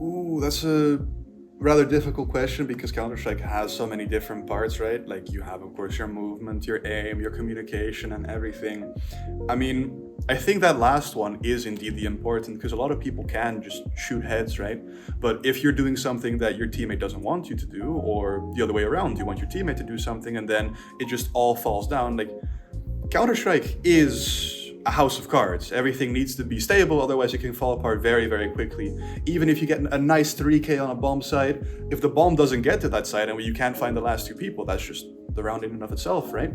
Ooh, that's a rather difficult question because Counter-Strike has so many different parts, right? Like you have, of course, your movement, your aim, your communication, and everything. I mean, I think that last one is indeed the important because a lot of people can just shoot heads, right? But if you're doing something that your teammate doesn't want you to do, or the other way around, you want your teammate to do something and then it just all falls down, like Counter-Strike is a house of cards. Everything needs to be stable, otherwise it can fall apart very, very quickly. Even if you get a nice 3K on a bomb site, if the bomb doesn't get to that site and you can't find the last two people, that's just the round in and of itself, right?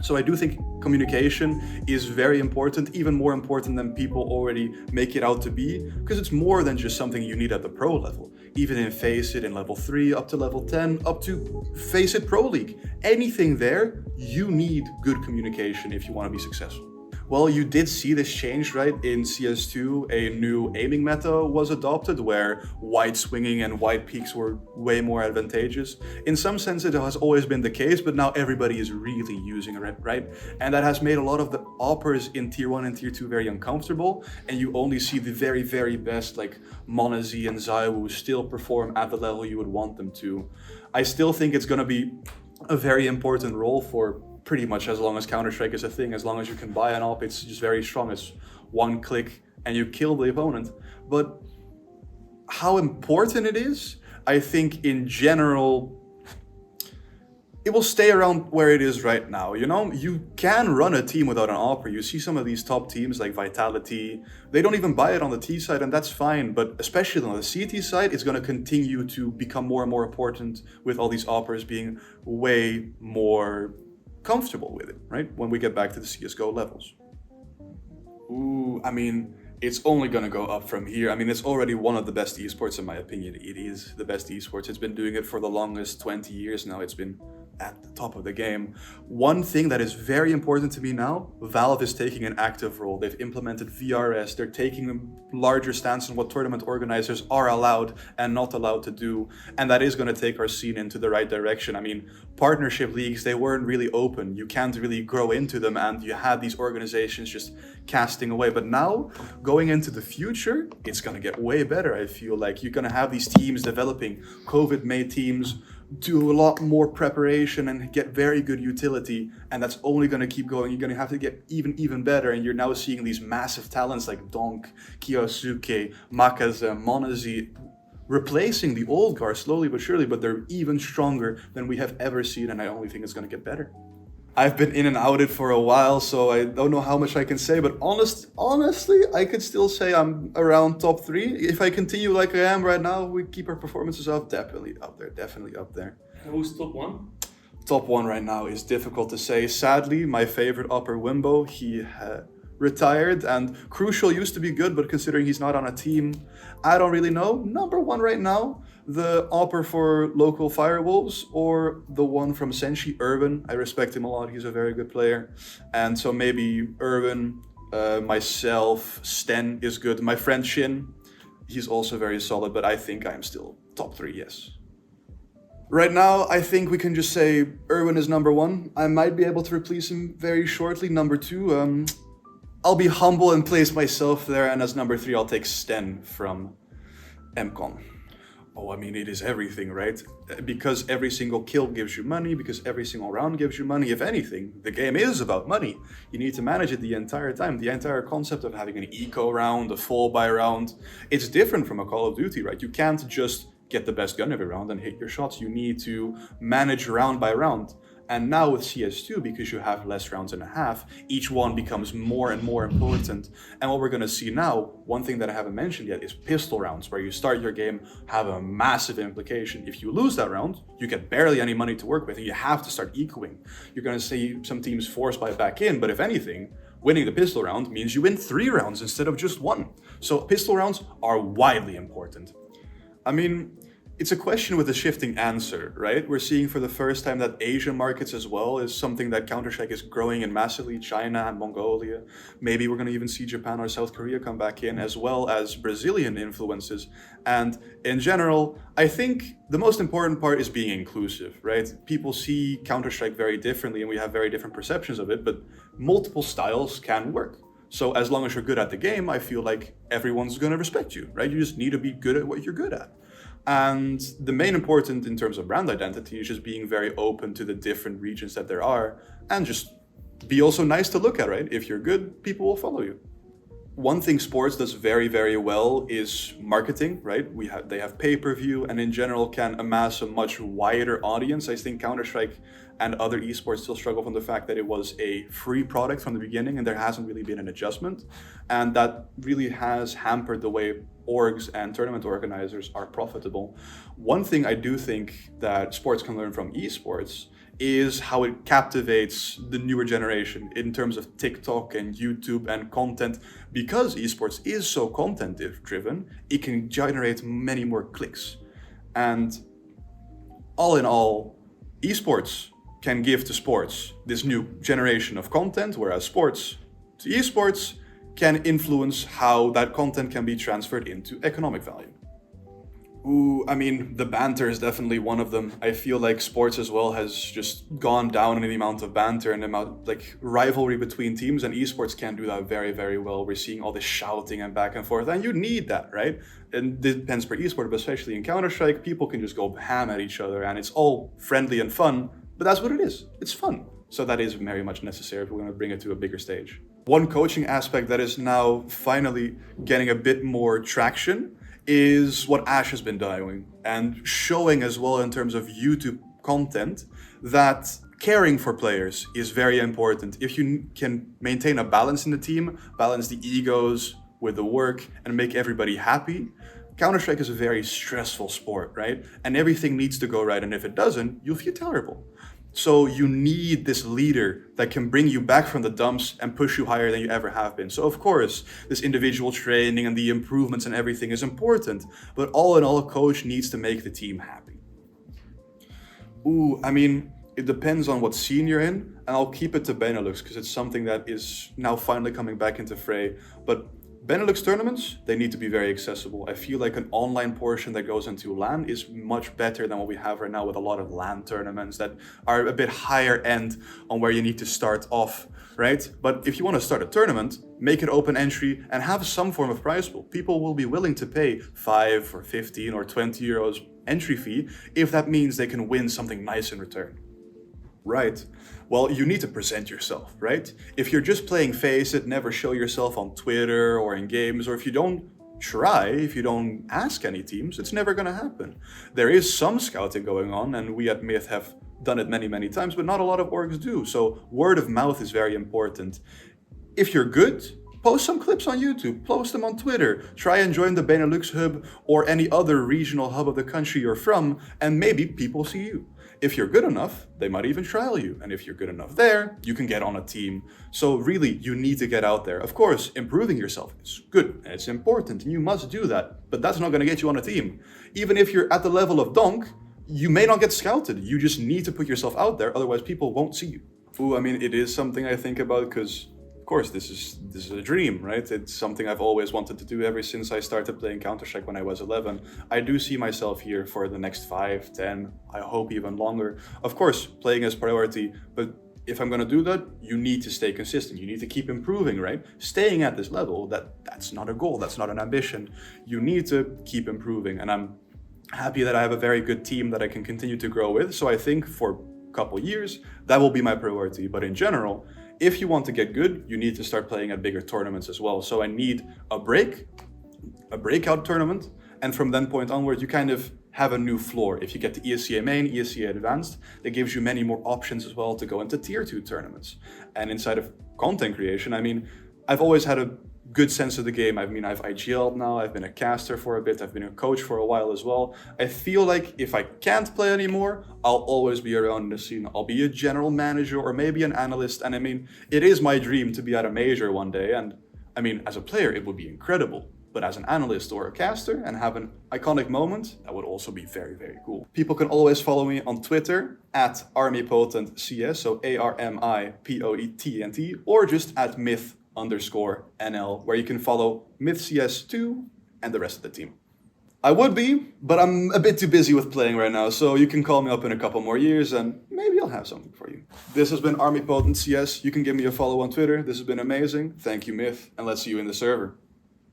So I do think communication is very important, even more important than people already make it out to be, because it's more than just something you need at the pro level. Even in Face It in level 3, up to level 10, up to Face It Pro League. Anything there, you need good communication if you want to be successful. Well, you did see this change, right? In CS2, a new aiming meta was adopted where wide swinging and wide peaks were way more advantageous. In some sense, it has always been the case, but now everybody is really using it, right? And that has made a lot of the operas in Tier 1 and Tier 2 very uncomfortable, and you only see the very, very best, like Monazi and Zaiwu, still perform at the level you would want them to. I still think it's going to be a very important role for pretty much as long as Counter-Strike is a thing. As long as you can buy an op, it's just very strong. It's one click and you kill the opponent. But how important it is, I think in general, it will stay around where it is right now. You know, you can run a team without an opera. You see some of these top teams like Vitality, they don't even buy it on the T side, and that's fine. But especially on the CT side, it's going to continue to become more and more important with all these operas being way more comfortable with it, right? When we get back to the CSGO levels. Ooh, I mean, it's only gonna go up from here. I mean, it's already one of the best esports in my opinion. It is the best esports. It's been doing it for the longest 20 years now. It's been at the top of the game. One thing that is very important to me now, Valve is taking an active role. They've implemented VRS. They're taking a larger stance on what tournament organizers are allowed and not allowed to do. And that is going to take our scene into the right direction. I mean, partnership leagues, they weren't really open. You can't really grow into them, and you had these organizations just casting away. But now, going into the future, it's going to get way better. I feel like you're going to have these teams developing, COVID-made teams, do a lot more preparation and get very good utility, and that's only going to keep going. You're going to have to get even better, and you're now seeing these massive talents like Donk, Kiyosuke, Makaze, Monazi replacing the old guard slowly but surely, but they're even stronger than we have ever seen, and I only think it's going to get better. I've been in and out it for a while, so I don't know how much I can say, but honestly, I could still say I'm around top 3. If I continue like I am right now, we keep our performances up, definitely up there. Who's top 1? Top 1 right now is difficult to say. Sadly, my favorite upper Wimbo, he retired, and Crucial used to be good, but considering he's not on a team, I don't really know. Number 1 right now, the opper for local Firewolves, or the one from Senshi, Urban. I respect him a lot, he's a very good player. And so maybe Urban, myself, Sten is good. My friend Shin, he's also very solid, but I think I'm still top 3, yes. Right now, I think we can just say Urban is number 1. I might be able to replace him very shortly. Number 2, I'll be humble and place myself there, and as number 3, I'll take Sten from MCON. Oh, I mean, it is everything, right? Because every single kill gives you money, because every single round gives you money. If anything, the game is about money. You need to manage it the entire time. The entire concept of having an eco round, a fall by round, it's different from a Call of Duty, right? You can't just get the best gun every round and hit your shots. You need to manage round by round. And now with CS2, because you have less rounds and a half, each one becomes more and more important. And what we're going to see now, one thing that I haven't mentioned yet, is pistol rounds, where you start your game, have a massive implication. If you lose that round, you get barely any money to work with, and you have to start ecoing. You're going to see some teams force buy back in, but if anything, winning the pistol round means you win 3 rounds instead of just 1. So pistol rounds are widely important. I mean, it's a question with a shifting answer, right? We're seeing for the first time that Asian markets as well is something that Counter-Strike is growing in massively. China and Mongolia. Maybe we're going to even see Japan or South Korea come back in, as well as Brazilian influences. And in general, I think the most important part is being inclusive, right? People see Counter-Strike very differently and we have very different perceptions of it, but multiple styles can work. So as long as you're good at the game, I feel like everyone's going to respect you, right? You just need to be good at what you're good at. And the main important in terms of brand identity is just being very open to the different regions that there are, and just be also nice to look at, right? If you're good, people will follow you. One thing sports does very, very well is marketing, right? They have pay-per-view and in general can amass a much wider audience. I think Counter-Strike and other esports still struggle from the fact that it was a free product from the beginning and there hasn't really been an adjustment. And that really has hampered the way orgs and tournament organizers are profitable. One thing I do think that sports can learn from esports is how it captivates the newer generation in terms of TikTok and YouTube and content. Because esports is so content driven, it can generate many more clicks. And all in all, esports can give to sports this new generation of content, whereas sports to esports can influence how that content can be transferred into economic value. Ooh, I mean, the banter is definitely one of them. I feel like sports as well has just gone down in the amount of banter and the amount, like, rivalry between teams, and esports can do that very, very well. We're seeing all this shouting and back and forth, and you need that, right? And it depends per esport, but especially in Counter-Strike, people can just go ham at each other, and it's all friendly and fun, but that's what it is. It's fun. So that is very much necessary if we're going to bring it to a bigger stage. One coaching aspect that is now finally getting a bit more traction is what Ash has been doing and showing as well in terms of YouTube content that caring for players is very important. If you can maintain a balance in the team, balance the egos with the work and make everybody happy. Counter-Strike is a very stressful sport, right? And everything needs to go right, and if it doesn't, you'll feel terrible. So you need this leader that can bring you back from the dumps and push you higher than you ever have been. So of course, this individual training and the improvements and everything is important, but all in all, a coach needs to make the team happy. Ooh, I mean, it depends on what scene you're in, and I'll keep it to Benelux because it's something that is now finally coming back into fray. But Benelux tournaments, they need to be very accessible. I feel like an online portion that goes into LAN is much better than what we have right now with a lot of LAN tournaments that are a bit higher end on where you need to start off, right? But if you want to start a tournament, make it open entry and have some form of prize pool. People will be willing to pay 5 or 15 or 20 euros entry fee if that means they can win something nice in return. Right. Well, you need to present yourself, right? If you're just playing Face It, never show yourself on Twitter or in games, or if you don't try, if you don't ask any teams, it's never going to happen. There is some scouting going on, and we at Myth have done it many, many times, but not a lot of orgs do. So word of mouth is very important. If you're good, post some clips on YouTube, post them on Twitter, try and join the Benelux hub or any other regional hub of the country you're from, and maybe people see you. If you're good enough, they might even trial you. And if you're good enough there, you can get on a team. So really, you need to get out there. Of course, improving yourself is good and it's important and you must do that. But that's not going to get you on a team. Even if you're at the level of Donk, you may not get scouted. You just need to put yourself out there. Otherwise, people won't see you. Ooh, I mean, it is something I think about because of course, this is a dream, right? It's something I've always wanted to do ever since I started playing Counter-Strike when I was 11. I do see myself here for the next 5, 10, I hope even longer. Of course, playing is priority, but if I'm gonna do that, you need to stay consistent. You need to keep improving, right? Staying at this level, that's not a goal, that's not an ambition. You need to keep improving, and I'm happy that I have a very good team that I can continue to grow with. So I think for a couple years, that will be my priority. But in general, if you want to get good, you need to start playing at bigger tournaments as well. So I need a breakout tournament, and from that point onward, you kind of have a new floor. If you get to ESCA Main, ESCA Advanced, that gives you many more options as well to go into Tier 2 tournaments. And inside of content creation, I mean, I've always had a good sense of the game. I mean, I've IGL'd now, I've been a caster for a bit, I've been a coach for a while as well. I feel like if I can't play anymore, I'll always be around in the scene. I'll be a general manager or maybe an analyst. And I mean, it is my dream to be at a major one day. And I mean, as a player, it would be incredible. But as an analyst or a caster and have an iconic moment, that would also be very, very cool. People can always follow me on Twitter at ARMIPOTENT, so ARMIPOETNT, or just at myth_NL, where you can follow MythCS2 and the rest of the team. I would be, but I'm a bit too busy with playing right now, so you can call me up in a couple more years and maybe I'll have something for you. This has been ARMIPOTENT CS. You can give me a follow on Twitter. This has been amazing. Thank you, Myth, and let's see you in the server.